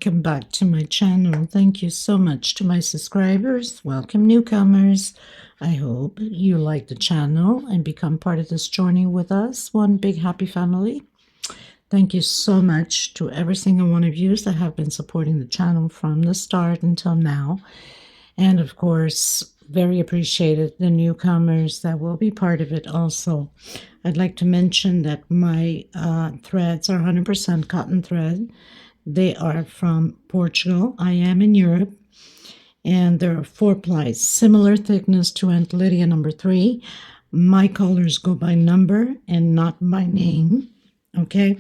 Welcome back to my channel. Thank you so much to my subscribers. Welcome newcomers. I hope you like the channel and become part of this journey with us. One big happy family. Thank you so much to every single one of you that have been supporting the channel from the start until now. And of course, very appreciated the newcomers that will be part of it also. I'd like to mention that my threads are 100% cotton thread. They are from Portugal. I am in Europe. And there are 4 plies, similar thickness to Aunt Lydia number 3. My colors go by number and not by name. Okay.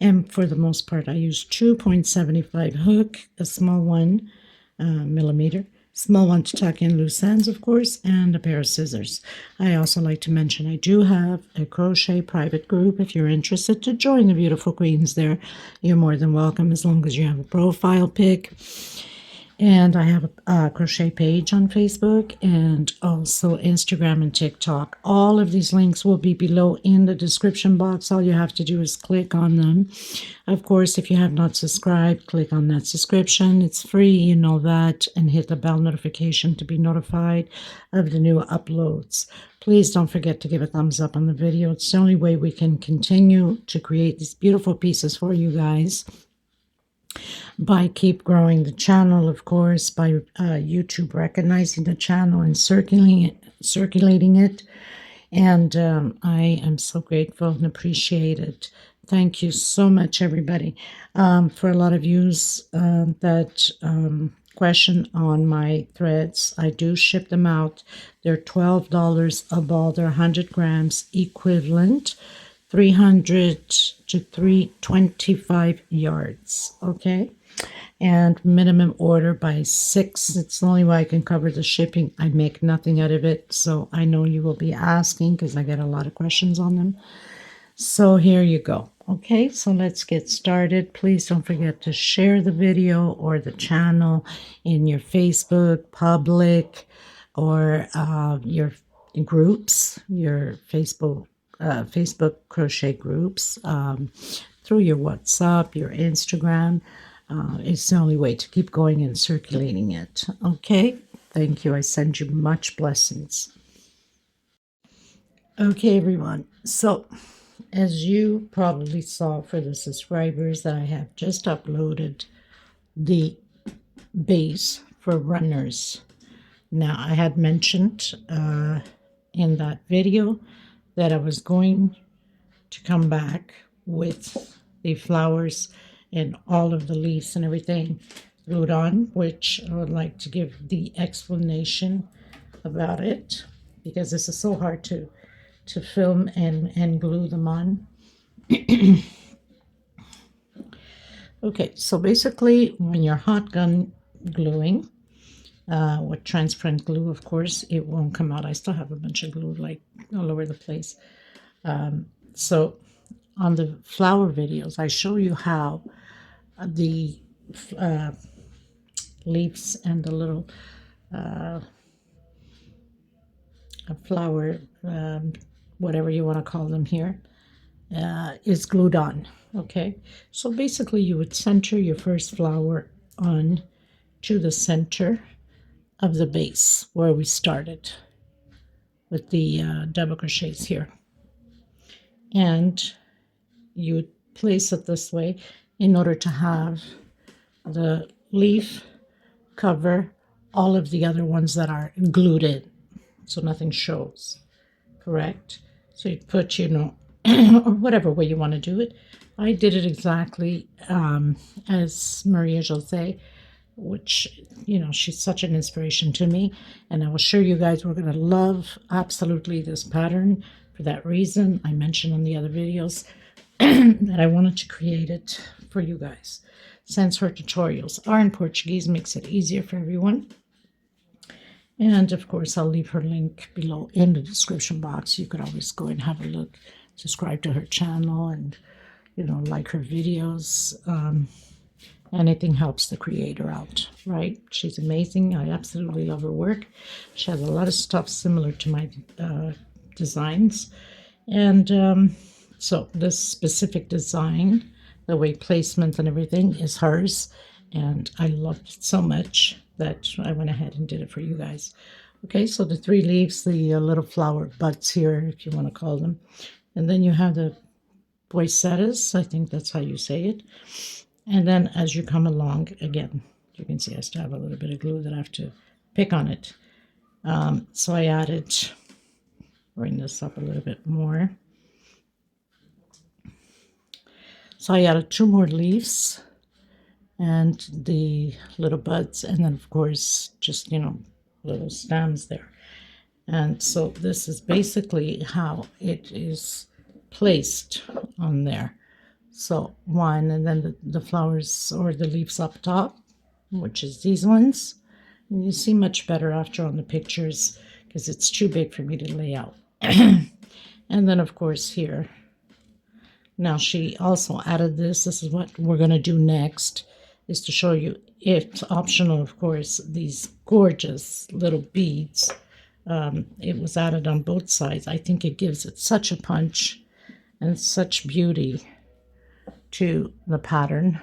And for the most part, I use 2.75 hook, a small one, millimeter. Small one to tuck in loose ends, of course, and a pair of scissors. I also like to mention I do have a crochet private group. If you're interested to join the beautiful queens there, you're more than welcome as long as you have a profile pic. And I have a crochet page on Facebook and also Instagram and TikTok. All of these links will be below in the description box. All you have to do is click on them. Of course, if you have not subscribed, click on that subscription. It's free, you know that, and hit the bell notification to be notified of the new uploads. Please don't forget to give a thumbs up on the video. It's the only way we can continue to create these beautiful pieces for you guys. By keep growing the channel, of course, by YouTube recognizing the channel and circulating it. And I am so grateful and appreciate it. Thank you so much, everybody. For a lot of you that question on my threads, I do ship them out. They're $12 a ball. They're 100 grams equivalent. 300 to 325 yards, okay? And minimum order by 6. It's the only way I can cover the shipping. I make nothing out of it, so I know you will be asking because I get a lot of questions on them. So here you go. Okay, so let's get started. Please don't forget to share the video or the channel in your Facebook, public, or your groups, your Facebook crochet groups, through your WhatsApp, your Instagram. It's the only way to keep going and circulating it. Okay, thank you. I send you much blessings. Okay, everyone. So, as you probably saw for the subscribers, that I have just uploaded the base for runners. Now, I had mentioned in that video that I was going to come back with the flowers and all of the leaves and everything glued on, which I would like to give the explanation about it because this is so hard to film and glue them on. Okay, so basically when you're hot gun gluing, with transparent glue, of course, it won't come out. I still have a bunch of glue like all over the place. So on the flower videos, I show you how the leaves and the little flower, whatever you want to call them here, is glued on. Okay, so basically you would center your first flower on to the center of the base where we started with the double crochets here, and you would place it this way in order to have the leaf cover all of the other ones that are glued in so nothing shows. Correct? So you put, you know, or whatever way you want to do it. I did it exactly as Maria Jose, which, you know, she's such an inspiration to me, and I will show you guys we're going to love absolutely this pattern. For that reason, I mentioned on the other videos that I wanted to create it for you guys. Since her tutorials are in Portuguese, makes it easier for everyone. And of course, I'll leave her link below in the description box. You could always go and have a look, subscribe to her channel, and, you know, like her videos. Anything helps the creator out, right? She's amazing. I absolutely love her work. She has a lot of stuff similar to my designs. And so this specific design, the way placement and everything is hers. and I loved it so much that I went ahead and did it for you guys. Okay, so the 3 leaves, the little flower buds here, if you want to call them. And then you have the poinsettias, I think that's how you say it. And then as you come along, again, you can see I still have a little bit of glue that I have to pick on it. So I added, bring this up a little bit more. So I added 2 more leaves and the little buds, and then of course just, little stems there. And so this is basically how it is placed on there. So 1, and then the flowers or the leaves up top, which is these ones. And you see much better after on the pictures because it's too big for me to lay out. And then of course here, now she also added this. This is what we're going to do next, is to show you, it's optional of course, these gorgeous little beads. It was added on both sides. I think it gives it such a punch and such beauty to the pattern.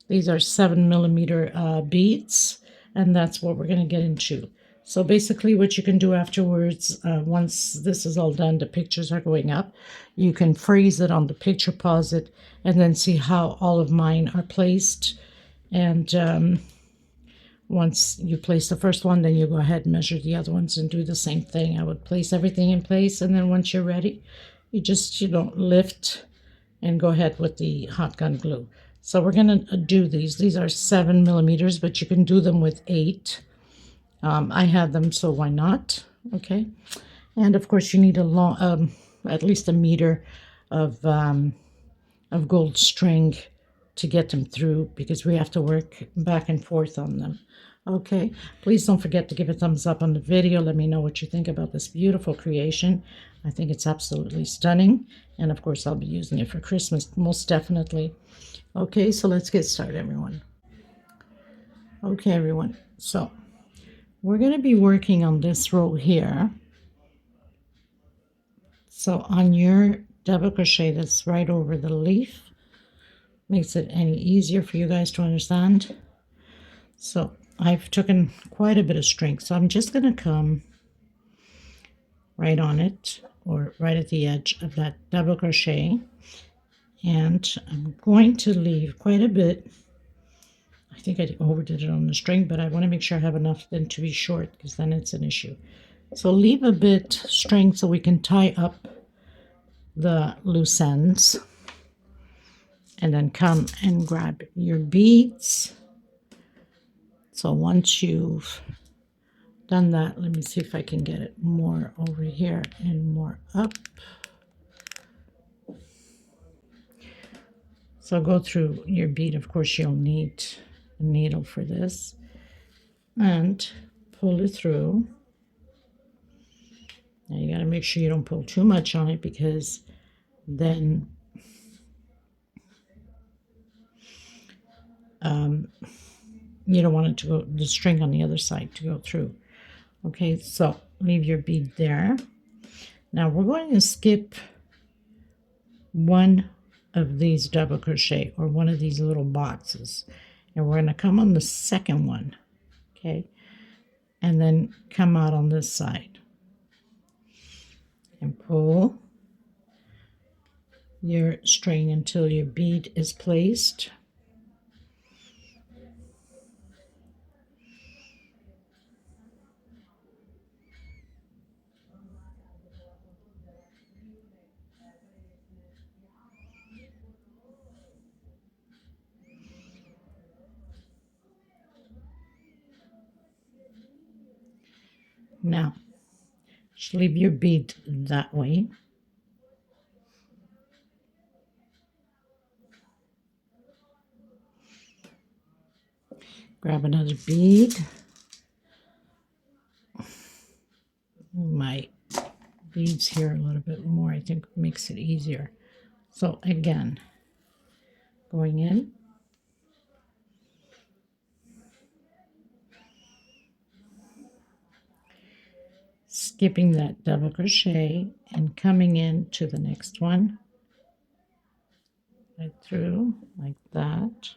These are 7mm beads, and that's what we're going to get into. So basically what you can do afterwards, once this is all done, the pictures are going up, you can freeze it on the picture, pause it, and then see how all of mine are placed. And once you place the first one, then you go ahead and measure the other ones and do the same thing. I would place everything in place, and then once you're ready, you just, lift and go ahead with the hot gun glue. So we're going to do these. These are 7mm, but you can do them with 8. I had them, so why not? Okay. And of course you need a long, at least 1 meter of gold string to get them through, because we have to work back and forth on them. Okay, please don't forget to give a thumbs up on the video. Let me know what you think about this beautiful creation. I think it's absolutely stunning. And of course, I'll be using it for Christmas, most definitely. Okay, so let's get started, everyone. Okay, everyone. So we're going to be working on this row here. So on your double crochet that's right over the leaf, makes it any easier for you guys to understand. So I've taken quite a bit of string, so I'm just going to come right on it, or right at the edge of that double crochet, and I'm going to leave quite a bit. I think I overdid it on the string, but I want to make sure I have enough then to be short, because then it's an issue. So leave a bit string so we can tie up the loose ends, and then come and grab your beads. So once you've done that, let me see if I can get it more over here and more up. So go through your bead. Of course, you'll need a needle for this, and pull it through. Now you got to make sure you don't pull too much on it, because then you don't want it to go, the string on the other side to go through. Okay, so leave your bead there. Now we're going to skip one of these double crochet, or one of these little boxes, and we're going to come on the second one. Okay, and then come out on this side and pull your string until your bead is placed. Now, just leave your bead that way. Grab another bead. My beads here a little bit more, I think makes it easier. So again, going in, skipping that double crochet and coming into the next one, right through like that.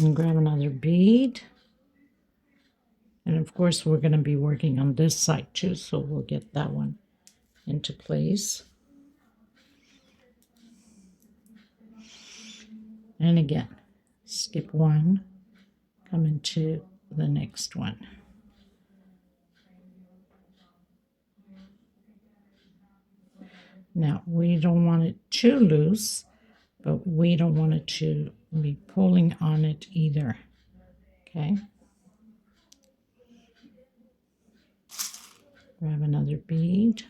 And grab another bead. And of course, we're going to be working on this side too, so we'll get that one into place. And again, skip one, come into the next one. Now, we don't want it too loose, but we don't want it to be pulling on it either. Okay. Grab another bead.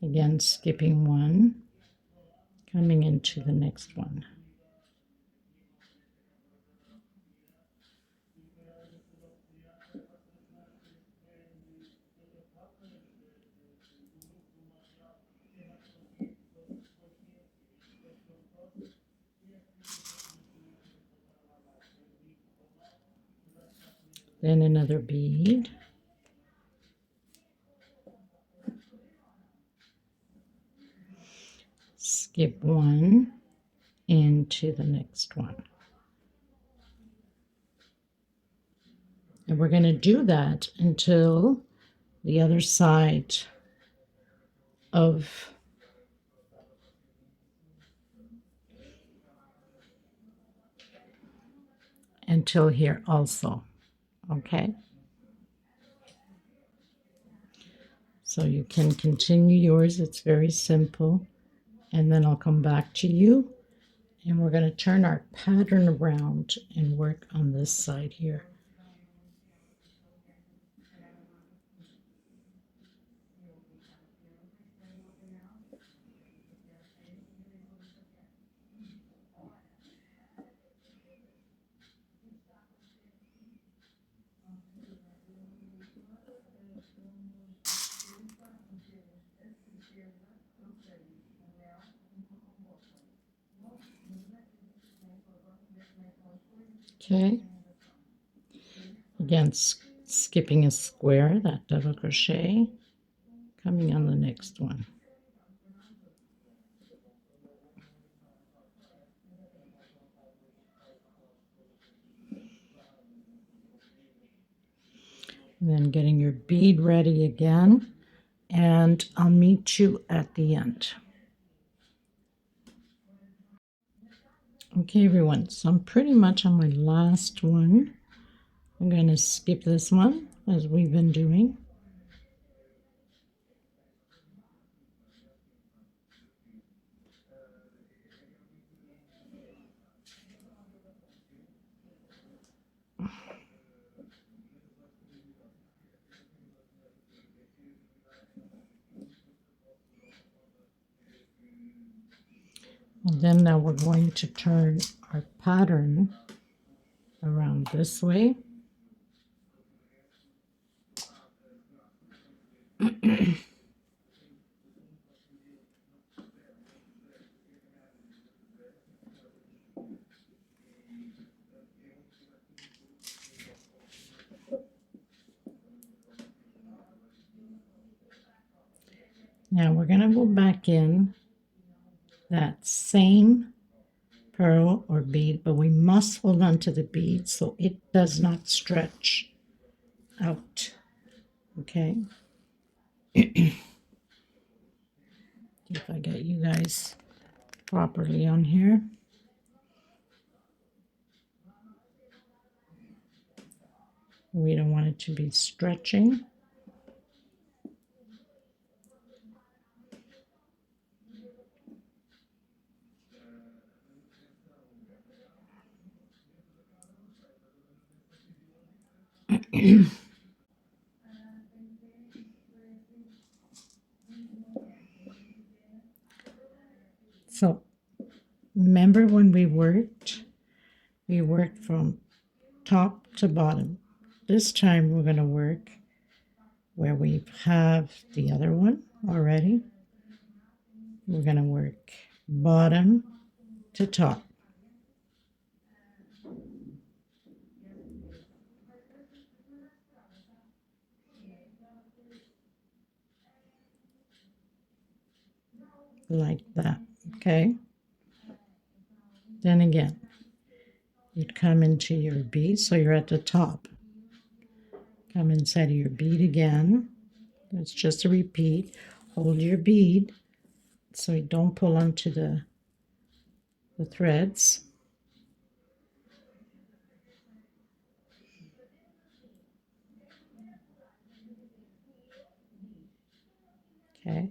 Again, skipping one, coming into the next one. Then another bead. Skip one into the next one. And we're going to do that until the other side of until here also. Okay. So you can continue yours. It's very simple. And then I'll come back to you. And we're going to turn our pattern around and work on this side here. Okay. Again, skipping a square, that double crochet, coming on the next one. And then getting your bead ready again, and I'll meet you at the end. Okay, everyone, so I'm pretty much on my last one. I'm going to skip this one, as we've been doing. And then now we're going to turn our pattern around this way. Now we're going to go back in that same pearl or bead, but we must hold on to the bead so it does not stretch out. Okay. See if I get you guys properly on here. We don't want it to be stretching. So remember when we worked from top to bottom. This time we're going to work where we have the other one already. We're going to work bottom to top. like that. Okay, then again you'd come into your bead, so you're at the top. Come inside of your bead again. It's just a repeat. Hold your bead so you don't pull onto the threads. Okay,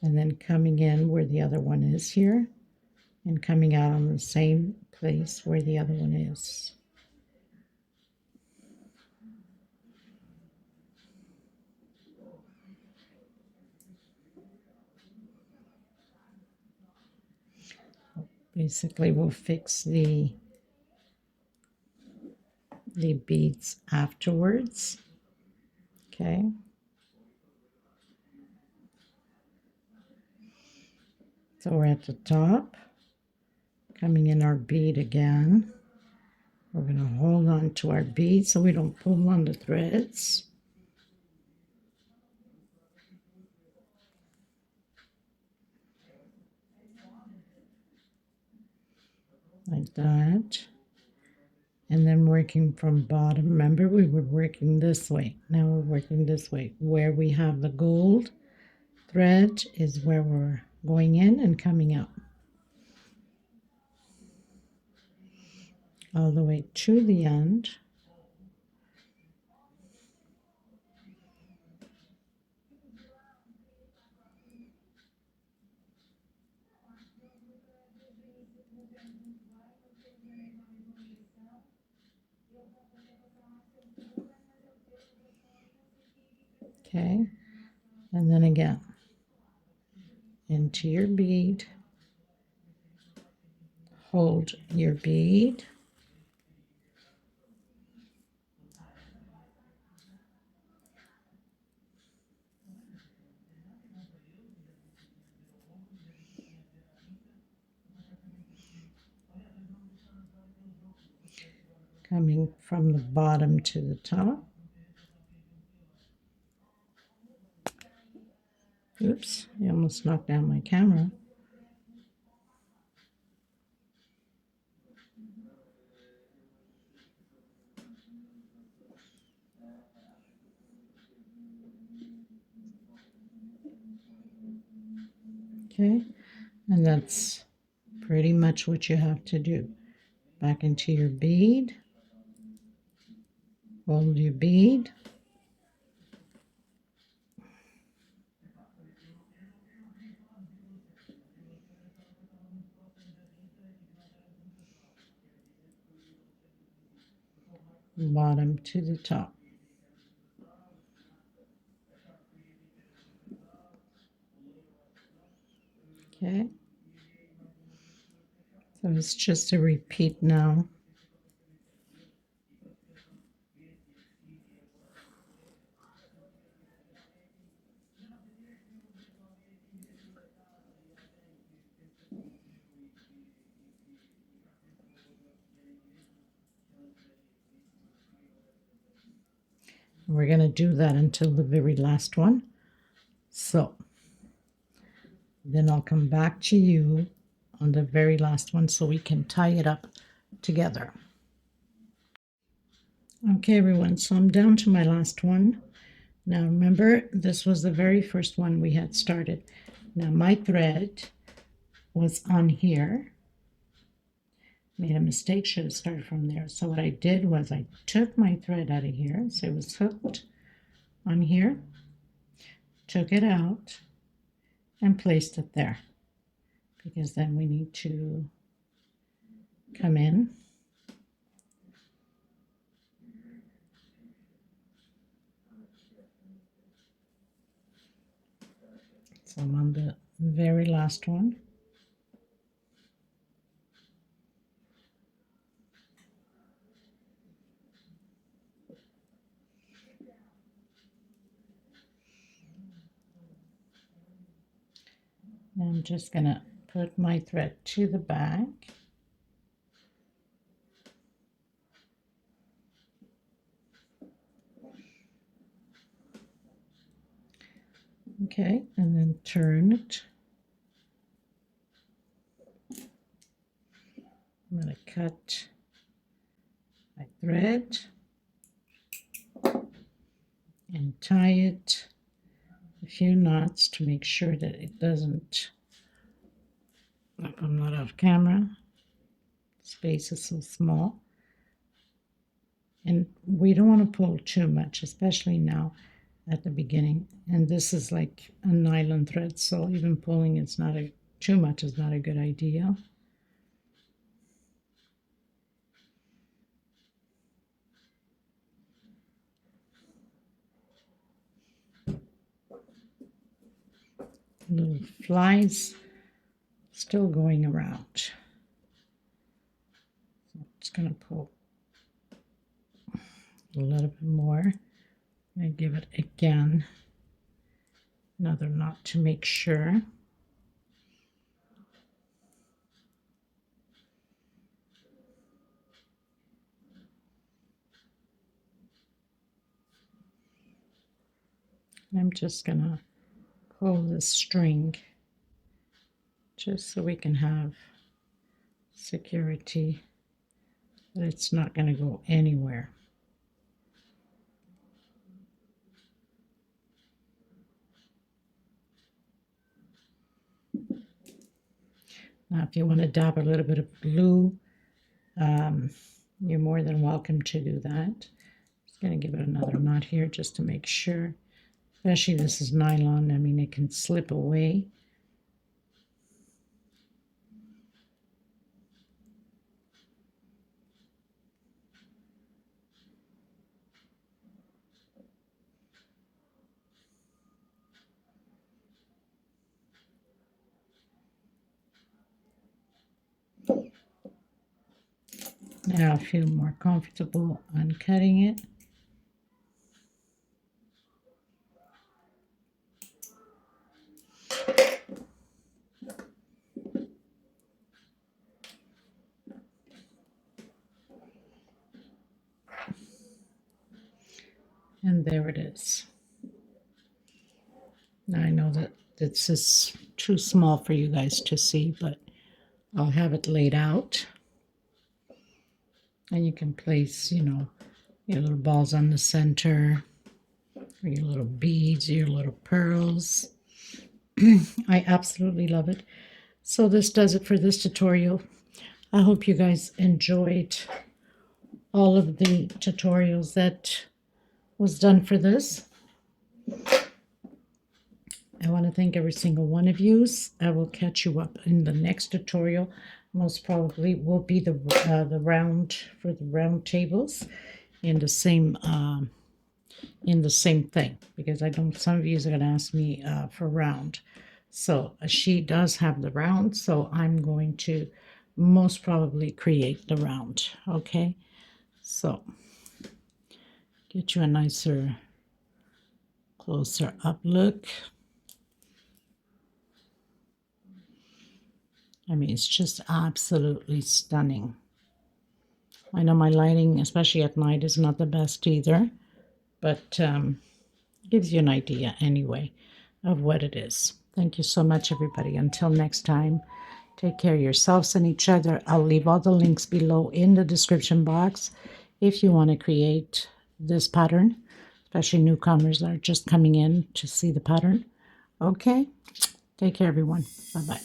and then coming in where the other one is here, and coming out on the same place where the other one is. Basically, we'll fix the beads afterwards. Okay. So we're at the top, coming in our bead again. We're going to hold on to our bead so we don't pull on the threads. Like that. And then working from bottom. Remember, we were working this way. Now we're working this way. Where we have the gold thread is where we're going in and coming out. All the way to the end. Okay, and then again into your bead, hold your bead, coming from the bottom to the top. Oops, I almost knocked down my camera. Okay, and that's pretty much what you have to do. Back into your bead, hold your bead, bottom to the top. Okay, so it's just a repeat now. We're going to do that until the very last one. So then I'll come back to you on the very last one so we can tie it up together. Okay, everyone, so I'm down to my last one. Now remember, this was the very first one we had started. Now my thread was on here. Made a mistake, should have started from there. So what I did was I took my thread out of here, so it was hooked on here, took it out, and placed it there. Because then we need to come in. So I'm on the very last one. I'm just going to put my thread to the back. Okay, and then turn it I'm going to cut my thread and tie it a few knots to make sure that it doesn't, if I'm not off camera, space is so small. And we don't want to pull too much, especially now at the beginning. And this is like a nylon thread, so even pulling it's not too much is not a good idea. Little flies still going around. So I'm just going to pull a little bit more and give it again another knot to make sure. And I'm just going to pull the string just so we can have security that it's not going to go anywhere. Now if you want to dab a little bit of glue, you're more than welcome to do that. Just going to give it another knot here just to make sure. Especially this is nylon, I mean it can slip away. Now I feel more comfortable on cutting it. And there it is. Now I know that this is too small for you guys to see, but I'll have it laid out. And you can place, you know, your little balls on the center, or your little beads, your little pearls. I absolutely love it. So this does it for this tutorial. I hope you guys enjoyed all of the tutorials that was done for this. I want to thank every single one of you. I will catch you up in the next tutorial. Most probably will be the round for the round tables in the same thing, because I don't. Some of you are going to ask me for round. So she does have the round, so I'm going to most probably create the round. Okay, so get you a nicer, closer up look. I mean, it's just absolutely stunning. I know my lighting, especially at night, is not the best either, but gives you an idea anyway of what it is. Thank you so much, everybody. Until next time, take care of yourselves and each other. I'll leave all the links below in the description box if you want to create this pattern, especially newcomers that are just coming in to see the pattern. Okay, take care, everyone. Bye-bye.